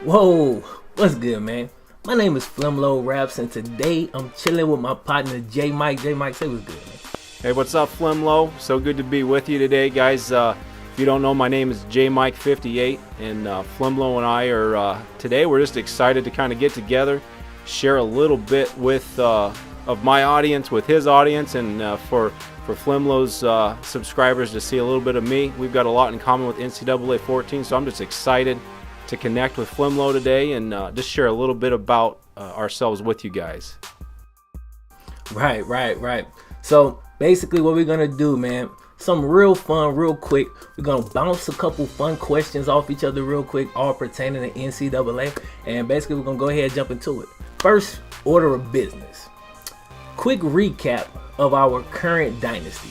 Whoa, what's good, man? My name is FlemLo Raps, and today I'm chilling with my partner JMIK. JMIK, say what's good, man. Hey, what's up, FlemLo? So good to be with you today, guys. If you don't know, my name is JMIK58, and FlemLo and I are today. We're just excited to kind of get together, share a little bit with of my audience with his audience, and for FlemLo's subscribers to see a little bit of me. We've got a lot in common with NCAA 14, so I'm just excited to connect with FlemLo today and just share a little bit about ourselves with you guys. Right. So basically what we're going to do, man, some real fun, real quick. We're going to bounce a couple fun questions off each other real quick, all pertaining to NCAA. And basically we're going to go ahead and jump into it. First order of business. Quick recap of our current dynasty.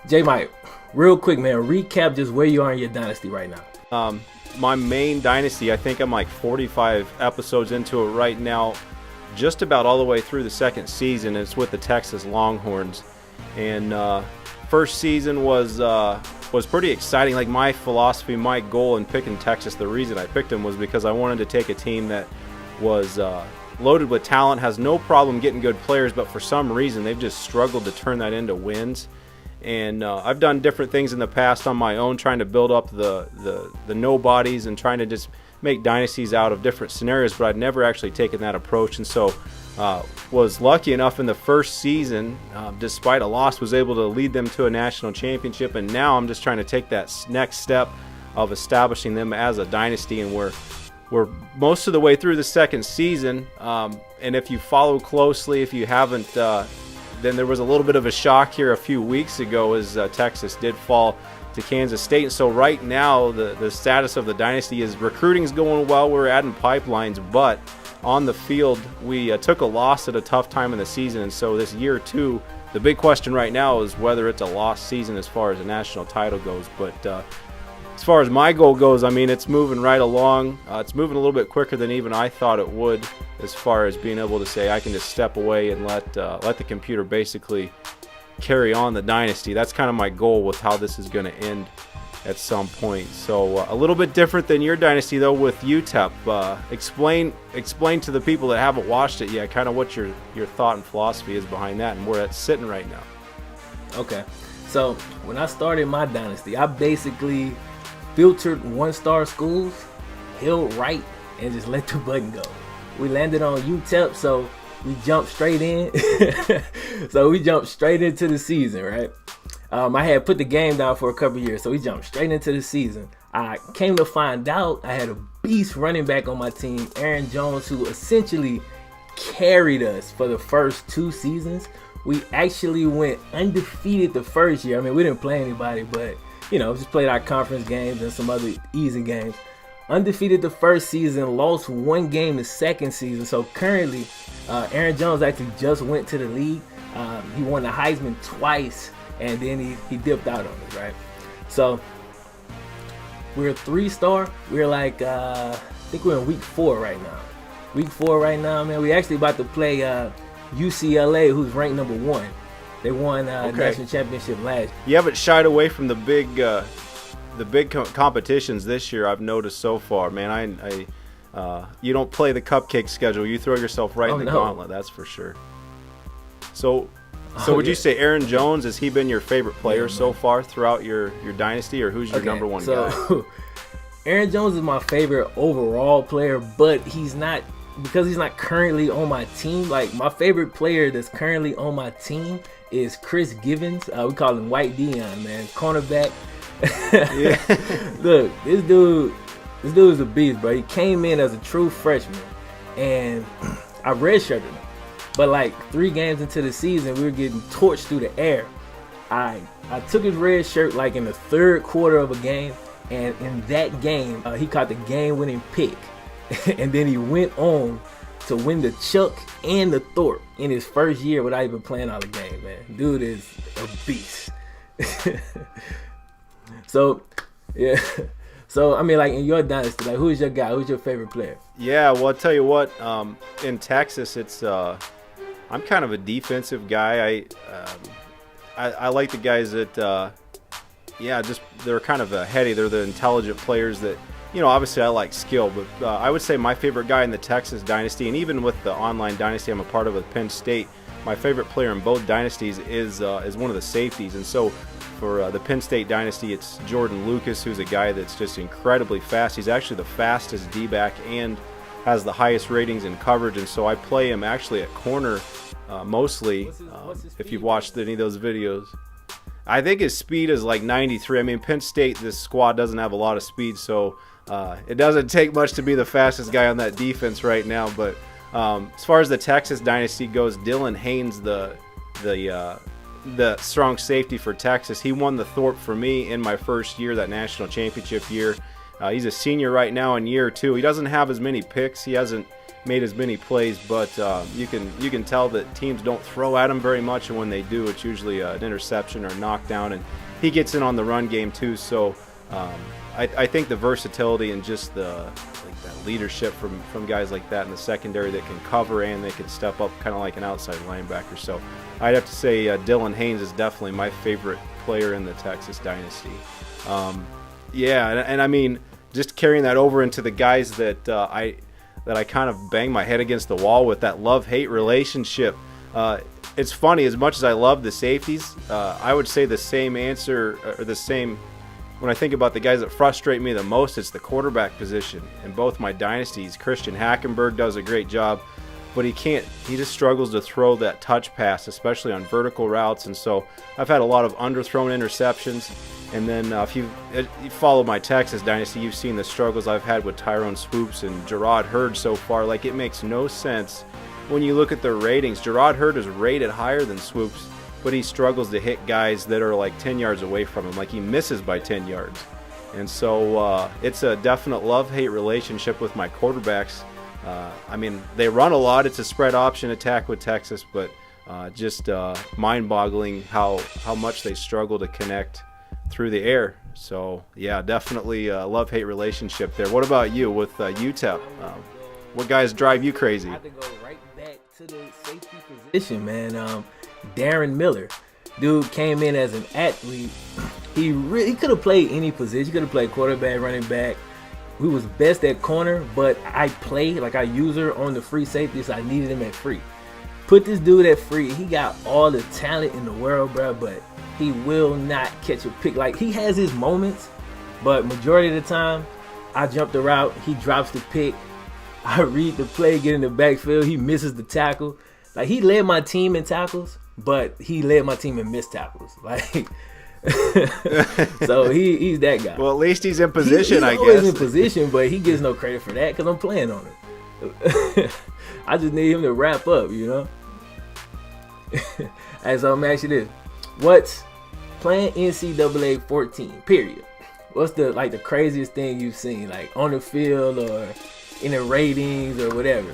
J-Mike, real quick, man, recap just where you are in your dynasty right now. My main dynasty, I think I'm like 45 episodes into it right now, just about all the way through the second season. It's with the Texas Longhorns, and first season was pretty exciting. Like, my philosophy, my goal in picking Texas, the reason I picked them was because I wanted to take a team that was loaded with talent, has no problem getting good players, but for some reason they've just struggled to turn that into wins. And I've done different things in the past on my own, trying to build up the nobodies and trying to just make dynasties out of different scenarios, but I'd never actually taken that approach. And so was lucky enough in the first season, despite a loss, was able to lead them to a national championship. And now I'm just trying to take that next step of establishing them as a dynasty, and we're most of the way through the second season. And if you follow closely, if you haven't, then there was a little bit of a shock here a few weeks ago as Texas did fall to Kansas State. And so right now the status of the dynasty is recruiting's going well. We're adding pipelines, but on the field we took a loss at a tough time in the season. And so this year two, the big question right now is whether it's a lost season as far as a national title goes. But as far as my goal goes, I mean, it's moving right along. It's moving a little bit quicker than even I thought it would, as far as being able to say I can just step away and let the computer basically carry on the dynasty. That's kind of my goal with how this is going to end at some point. So a little bit different than your dynasty, though, with UTEP. Explain to the people that haven't watched it yet kind of what your thought and philosophy is behind that and where that's sitting right now. Okay, so when I started my dynasty, I basically filtered one-star schools, held right, and just let the button go. We landed on UTEP, so we jumped straight in. So we jumped straight into the season, right? I had put the game down for a couple years, so we jumped straight into the season. I came to find out I had a beast running back on my team, Aaron Jones, who essentially carried us for the first two seasons. We actually went undefeated the first year. I mean, we didn't play anybody, but just played our conference games and some other easy games. Undefeated the first season, lost one game the second season. So currently, Aaron Jones actually just went to the league. He won the Heisman twice, and then he dipped out on us, right? So we're a 3-star. We're like, I think we're in week 4 right now. Week 4 right now, man. We actually about to play UCLA, who's ranked number 1. They won national championship last year. You haven't shied away from the big competitions this year, I've noticed so far, man. You don't play the cupcake schedule. You throw yourself right in the gauntlet, that's for sure. So would you say Aaron Jones, has he been your favorite player so far throughout your dynasty, or who's your number one guy? Aaron Jones is my favorite overall player, but he's not, because he's not currently on my team. Like, my favorite player that's currently on my team is Chris Givens. We call him White Dion, man. Cornerback. Look, this dude is a beast, bro. He came in as a true freshman, and I redshirted him. But like 3 games into the season, we were getting torched through the air. I took his red shirt like in the 3rd quarter of a game, and in that game, he caught the game-winning pick. And then he went on to win the Chuck and the Thorpe in his first year without even playing all the game, man. Dude is a beast. So, yeah. So, I mean, like, in your dynasty, like, who's your guy? Who's your favorite player? Yeah, well, I'll tell you what. In Texas, it's I'm kind of a defensive guy. I like the guys that, just they're kind of heady. They're the intelligent players that you know, obviously I like skill, but I would say my favorite guy in the Texas Dynasty, and even with the online Dynasty I'm a part of with Penn State, my favorite player in both dynasties is one of the safeties. And so for the Penn State Dynasty, it's Jordan Lucas, who's a guy that's just incredibly fast. He's actually the fastest D-back and has the highest ratings in coverage, and so I play him actually at corner mostly, if you've watched any of those videos. I think his speed is like 93. I mean, Penn State, this squad doesn't have a lot of speed, so it doesn't take much to be the fastest guy on that defense right now. But as far as the Texas Dynasty goes, Dylan Haynes, the strong safety for Texas, he won the Thorpe for me in my first year, that national championship year. He's a senior right now in year 2. He doesn't have as many picks. He hasn't made as many plays, but you can tell that teams don't throw at him very much, and when they do, it's usually an interception or a knockdown, and he gets in on the run game too. So I think the versatility and just that leadership from guys like that in the secondary that can cover and they can step up kind of like an outside linebacker. So I'd have to say Dylan Haynes is definitely my favorite player in the Texas Dynasty. And I mean, just carrying that over into the guys that I kind of bang my head against the wall with, that love-hate relationship. It's funny, as much as I love the safeties, I would say the same answer, or the same, when I think about the guys that frustrate me the most, it's the quarterback position. In both my dynasties, Christian Hackenberg does a great job, but he just struggles to throw that touch pass, especially on vertical routes, and so I've had a lot of underthrown interceptions. And then if you follow my Texas Dynasty, you've seen the struggles I've had with Tyrone Swoops and Gerard Hurd so far. Like, it makes no sense when you look at their ratings. Gerard Hurd is rated higher than Swoops, but he struggles to hit guys that are like 10 yards away from him. Like, he misses by 10 yards. And so it's a definite love-hate relationship with my quarterbacks. I mean, they run a lot. It's a spread option attack with Texas, but just mind-boggling how much they struggle to connect through the air. So yeah, definitely a love-hate relationship there. What about you with UTEP? What guys drive you crazy? I have to go right back to the safety position, man. Darren Miller, dude came in as an athlete. He could have played any position. He could have played quarterback, running back. We was best at corner, but I use her on the free safety, so I needed him at free. Put this dude at free. He got all the talent in the world, bro, but he will not catch a pick. Like, he has his moments, but majority of the time, I jump the route, he drops the pick, I read the play, get in the backfield, he misses the tackle. Like, he led my team in tackles, but he led my team in missed tackles. Like, so he's that guy. Well, at least he's in position, I guess. He's always in position, but he gets no credit for that because I'm playing on it. I just need him to wrap up, you know? As I'm asking this, what's playing NCAA 14, period? What's the craziest thing you've seen, like on the field or in the ratings or whatever?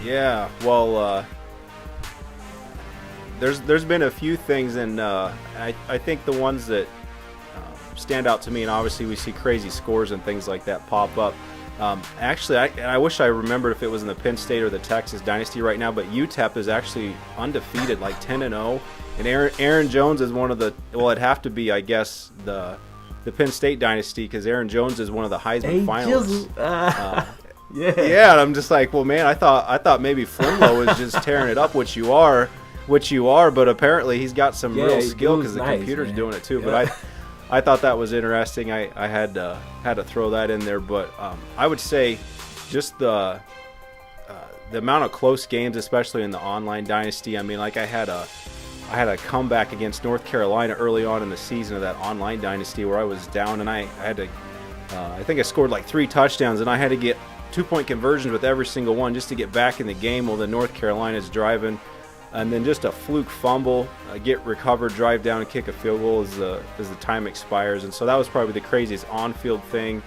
Yeah, well, there's been a few things, and I think the ones that stand out to me, and obviously we see crazy scores and things like that pop up. Actually, I wish I remembered if it was in the Penn State or the Texas Dynasty right now, but UTEP is actually undefeated, like 10-0. And Aaron Jones is one of the, well, it'd have to be, I guess, the Penn State Dynasty, because Aaron Jones is one of the Heisman finalists. Yeah, and I'm just like, well, man, I thought maybe FlemLo was just tearing it up, which you are, but apparently he's got some real skill because the computer's doing it too. Yeah. But I thought that was interesting. I had to throw that in there, but I would say just the amount of close games, especially in the online Dynasty. I mean, like I had a comeback against North Carolina early on in the season of that online Dynasty where I was down, and I had to I think I scored like 3 touchdowns, and I had to get 2-point conversions with every single one just to get back in the game while the North Carolina's driving. And then just a fluke fumble, get recovered, drive down, and kick a field goal as the time expires. And so that was probably the craziest on-field thing.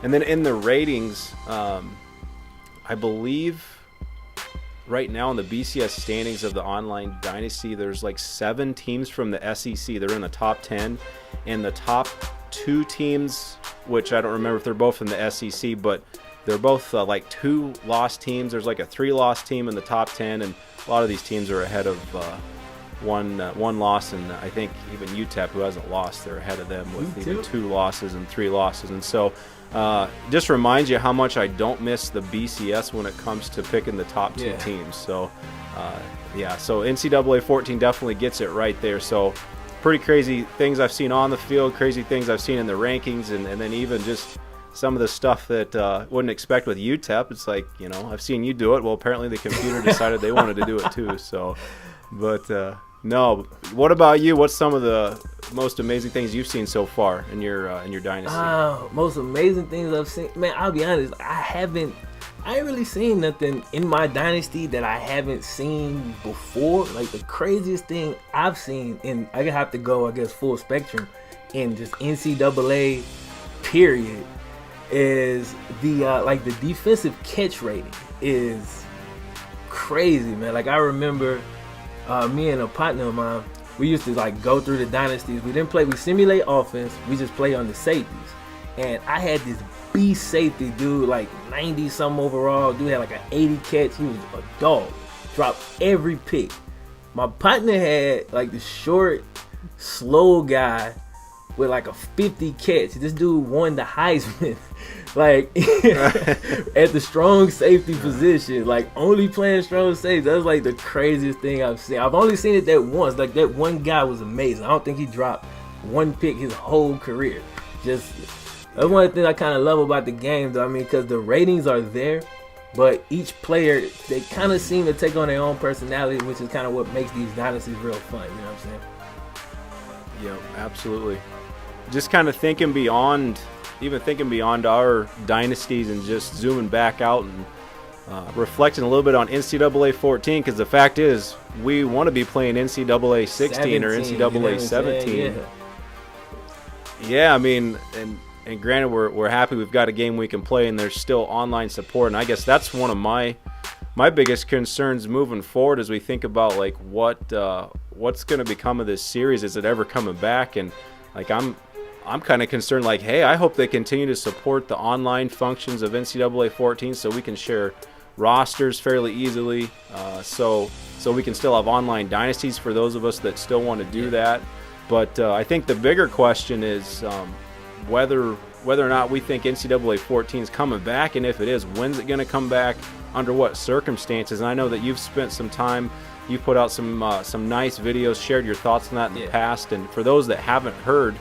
And then in the ratings, I believe right now in the BCS standings of the online Dynasty, there's like 7 teams from the SEC. They're in the top 10. And the top 2 teams, which I don't remember if they're both in the SEC, but they're both like 2 lost teams. There's like a 3 lost team in the top 10, and a lot of these teams are ahead of one loss, and I think even UTEP, who hasn't lost, they're ahead of them with even 2 losses and 3 losses. And so just reminds you how much I don't miss the BCS when it comes to picking the top 2 teams. So so NCAA 14 definitely gets it right there. So pretty crazy things I've seen on the field, crazy things I've seen in the rankings, and then even just some of the stuff that wouldn't expect with UTEP. It's like, I've seen you do it. Well, apparently the computer decided they wanted to do it too. So, but no. What about you? What's some of the most amazing things you've seen so far in your dynasty? Most amazing things I've seen, man. I'll be honest. I ain't really seen nothing in my dynasty that I haven't seen before. Like the craziest thing I've seen, and I have to go, I guess, full spectrum in just NCAA period, is the defensive catch rating is crazy, man. Like I remember me and a partner of mine, we used to go through the dynasties. We simulate offense, we just play on the safeties. And I had this beast safety dude, 90 something overall. Dude had an 80 catch. He was a dog. Dropped every pick. My partner had the short, slow guy with a 50 catch. This dude won the Heisman. At the strong safety position, only playing strong safety. That was the craziest thing I've seen. I've only seen it that once. That one guy was amazing. I don't think he dropped one pick his whole career. That's one of the things I kind of love about the game, though. I mean, because the ratings are there, but each player, they kind of seem to take on their own personality, which is kind of what makes these dynasties real fun. You know what I'm saying? Yeah, absolutely. Just kind of thinking beyond our dynasties and just zooming back out and reflecting a little bit on NCAA 14, because the fact is we want to be playing NCAA 16 or NCAA 17. Yeah, I mean, and granted, we're happy we've got a game we can play, and there's still online support. And I guess that's one of my biggest concerns moving forward as we think about what's going to become of this series. Is it ever coming back? And I'm kind of concerned. Hey, I hope they continue to support the online functions of NCAA 14 so we can share rosters fairly easily. So we can still have online dynasties for those of us that still want to do that. But I think the bigger question is whether or not we think NCAA 14 is coming back, and if it is, when's it going to come back, under what circumstances. And I know that you've spent some time, you put out some nice videos, shared your thoughts on that in the past. And for those that haven't heard,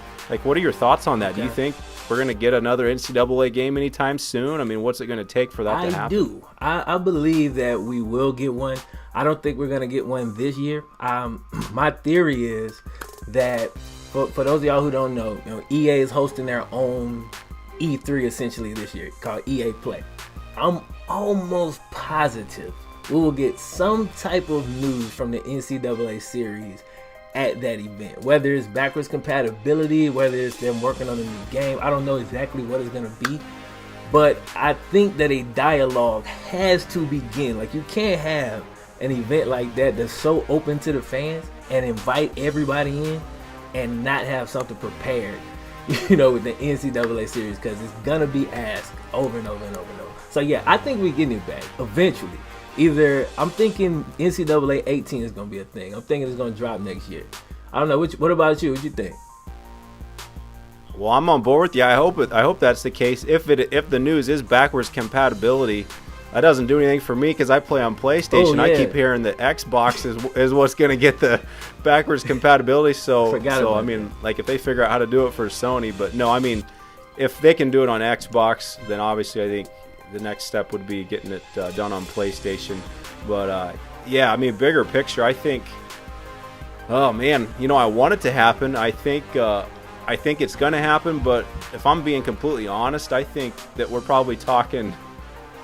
what are your thoughts on that? Okay. Do you think we're going to get another NCAA game anytime soon? I mean, what's it going to take for that to happen? I do. I believe that we will get one. I don't think we're going to get one this year. My theory is that for those of y'all who don't know, EA is hosting their own E3 essentially this year called EA Play. I'm almost positive we will get some type of news from the NCAA series at that event. Whether it's backwards compatibility, whether it's them working on a new game, I don't know exactly what it's going to be. But I think that a dialogue has to begin. You can't have an event like that that's so open to the fans and invite everybody in and not have something prepared, with the NCAA series, because it's gonna be asked over and over and over and over. So yeah, I think we're getting it back eventually. Either I'm thinking NCAA 18 is gonna be a thing. I'm thinking it's gonna drop next year. I don't know. What about you? What you think? Well, I'm on board with you. I hope that's the case. If the news is backwards compatibility, that doesn't do anything for me because I play on PlayStation. I keep hearing that Xbox is what's going to get the backwards compatibility. So I mean, if they figure out how to do it for Sony, but no, I mean, if they can do it on Xbox, then obviously I think the next step would be getting it done on PlayStation. But yeah, I mean, bigger picture, I think. Oh man, I want it to happen. I think it's going to happen. But if I'm being completely honest, I think that we're probably talking.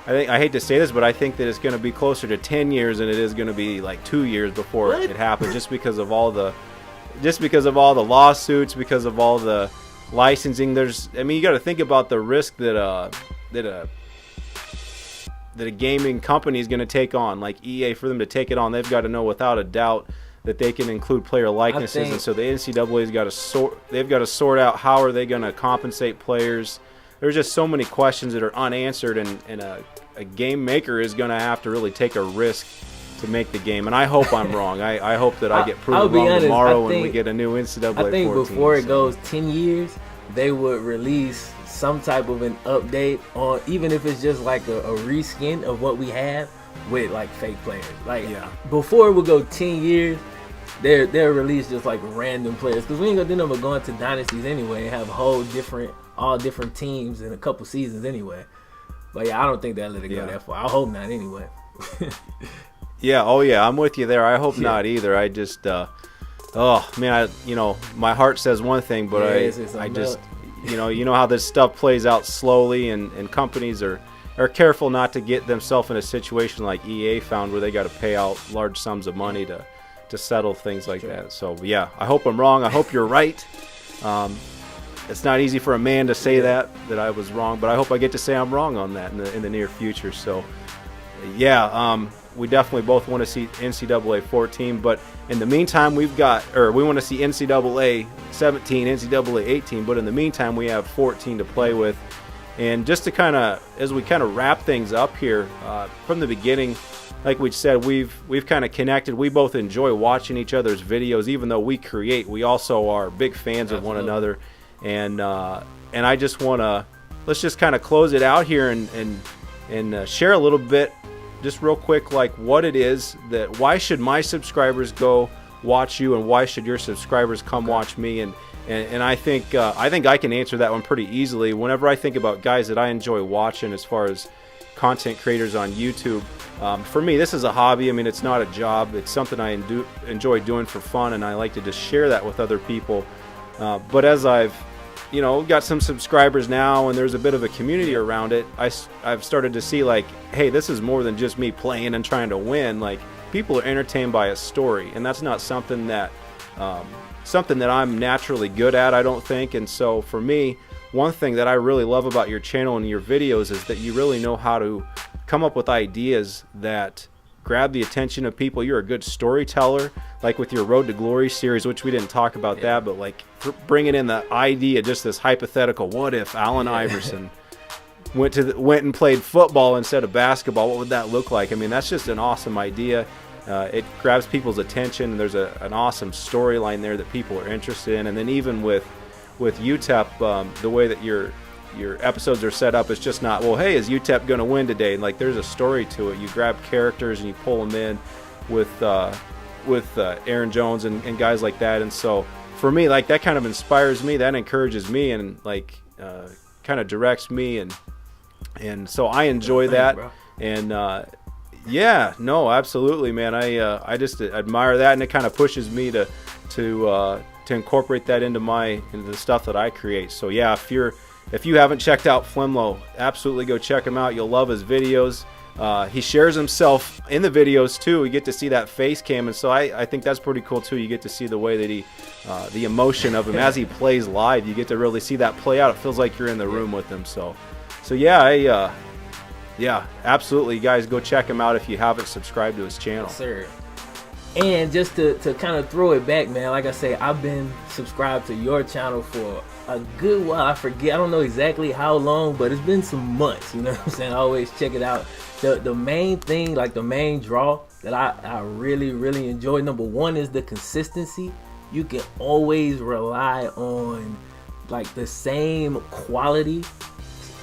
I hate to say this, but I think that it's going to be closer to 10 years than it is going to be 2 years before it happens, just because of all the lawsuits, because of all the licensing. You got to think about the risk that a gaming company is going to take on, like EA. For them to take it on, they've got to know without a doubt that they can include player likenesses, and so the NCAA's got to sort out how are they going to compensate players. There's just so many questions that are unanswered, and a game maker is going to have to really take a risk make the game. And I hope I'm wrong. I hope that I get I'll proven be wrong honest, tomorrow when we get a new NCAA 14. I think before it goes 10 years, they would release some type of an update on, even if it's just like a reskin of what we have with like fake players. Like before it would go 10 years, they'll release just like random players, because we ain't gonna do nothing but go into dynasties anyway and have all different teams in a couple seasons anyway. But yeah, I don't think they'll let it go that far. I hope not anyway. Yeah, oh yeah, I'm with you there. I hope not either. I just oh man, my heart says one thing, but I just you know how this stuff plays out slowly, and companies are careful not to get themselves in a situation like EA found, where they got to pay out large sums of money to settle things like that. So yeah, I hope I'm wrong. I hope you're right. It's not easy for a man to say that I was wrong, but I hope I get to say I'm wrong on that in the near future. So yeah, we definitely both want to see NCAA 14, but in the meantime we want to see NCAA 17, NCAA 18, but in the meantime we have 14 to play with. And just to as we wrap things up here, from the beginning, like we said, we've kind of connected. We both enjoy watching each other's videos, even though we create. We also are big fans of one another, and I just want to let's just kind of close it out here and share a little bit, just real quick, like what it is that why should my subscribers go watch you, and why should your subscribers come watch me? And I think I can answer that one pretty easily. Whenever I think about guys that I enjoy watching as far as content creators on YouTube, for me, this is a hobby. I mean, it's not a job. It's something I enjoy doing for fun, and I like to just share that with other people. But as I've got some subscribers now, and there's a bit of a community around it, I've started to see like, hey, this is more than just me playing and trying to win. Like, people are entertained by a story, and that's not something that I'm naturally good at, I don't think. And so for me, one thing that I really love about your channel and your videos is that you really know how to come up with ideas that grab the attention of people. You're a good storyteller, like with your Road to Glory series, which we didn't talk about that, but like bringing in the idea, just this hypothetical, what if Allen Iverson went and played football instead of basketball? What would that look like? I mean, that's just an awesome idea. It grabs people's attention, and there's an awesome storyline there that people are interested in. And then even with UTEP, the way that your episodes are set up, it's just not, well, hey, is UTEP going to win today? And like, there's a story to it. You grab characters and you pull them in with Aaron Jones and guys like that. And so for me, like, that kind of inspires me, that encourages me, and like kind of directs me, and so I enjoy that. And yeah, no, absolutely, man. I just admire that, and it kind of pushes me to incorporate that into the stuff that I create. So yeah, if you haven't checked out FlemLo, absolutely go check him out. You'll love his videos. He shares himself in the videos too. We get to see that face cam, and so I think that's pretty cool too. You get to see the way that he, the emotion of him as he plays live. You get to really see that play out. It feels like you're in the room with him. So yeah, yeah, absolutely, guys, go check him out if you haven't subscribed to his channel. Yes, sir. And just to kind of throw it back, man, like I say, I've been subscribed to your channel for a good while. I don't know exactly how long, but it's been some months, you know what I'm saying? I always check it out. The main thing, like the main draw that I really, really enjoy, number one, is the consistency. You can always rely on like the same quality.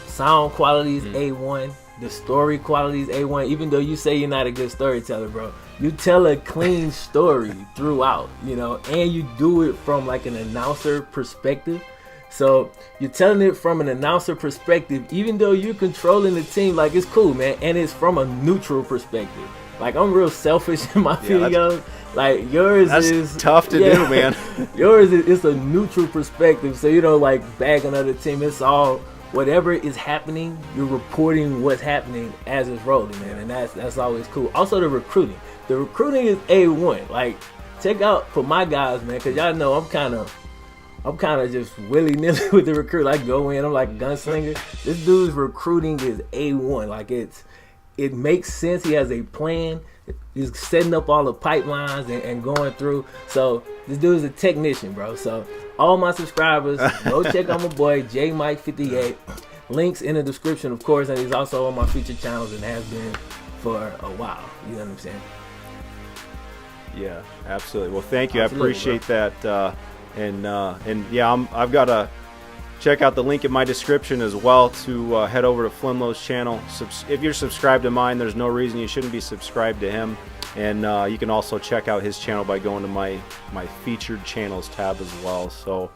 Sound quality is A1. The story quality is A1. Even though you say you're not a good storyteller, bro, you tell a clean story throughout, and you do it from like an announcer perspective. So you're telling it from an announcer perspective, even though you're controlling the team. Like, it's cool, man, and it's from a neutral perspective. Like, I'm real selfish in my videos. Like, yours is tough to do, man. Yours is a neutral perspective, so you don't like bag another team. It's all whatever is happening, you're reporting what's happening as it's rolling, man, and that's always cool. Also, the recruiting is A1. Like, check out for my guys, man, because y'all know I'm kind of just willy-nilly with the recruit. I go in, I'm like a gunslinger. This dude's recruiting is A1. Like, it makes sense. He has a plan. He's setting up all the pipelines and going through. So this dude is a technician, bro. So all my subscribers, go check out my boy JMIK58. Links in the description, of course, and he's also on my featured channels and has been for a while. You know what I'm saying? Yeah, absolutely. Well, thank you. Absolutely, I appreciate that. And yeah, I've got to check out the link in my description as well to head over to FlemLo's channel. If you're subscribed to mine, there's no reason you shouldn't be subscribed to him. And you can also check out his channel by going to my featured channels tab as well. So,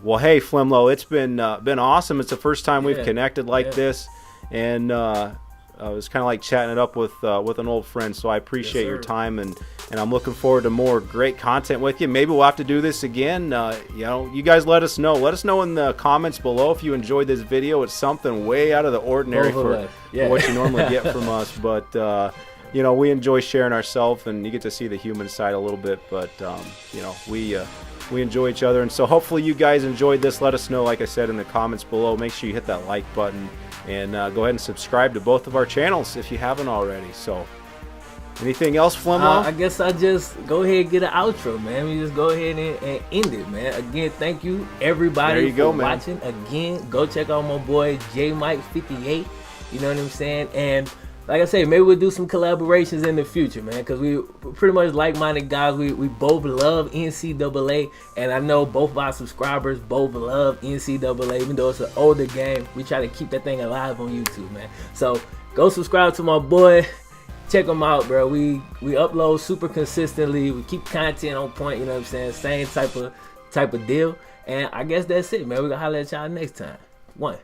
well, hey, FlemLo, it's been awesome. It's the first time we've connected like this, and it was kind of like chatting it up with an old friend. So I appreciate your time, and I'm looking forward to more great content with you. Maybe we'll have to do this again. You know, you guys let us know. Let us know in the comments below if you enjoyed this video. It's something way out of the ordinary for what you normally get from us, but. You know, we enjoy sharing ourselves, and you get to see the human side a little bit. But you know, we enjoy each other, and so hopefully you guys enjoyed this. Let us know, like I said, in the comments below. Make sure you hit that like button, and go ahead and subscribe to both of our channels if you haven't already. So, anything else, FlemLo? I guess I just go ahead and get an outro, man. We just go ahead and end it, man. Again, thank you everybody for watching. Again, go check out my boy JMIK58. You know what I'm saying? And like I say, maybe we'll do some collaborations in the future, man, because we're pretty much like-minded guys. We both love NCAA, and I know both of our subscribers both love NCAA, even though it's an older game. We try to keep that thing alive on YouTube, man. So go subscribe to my boy. Check him out, bro. We upload super consistently. We keep content on point, you know what I'm saying? Same type of deal. And I guess that's it, man. We're going to holler at y'all next time. One.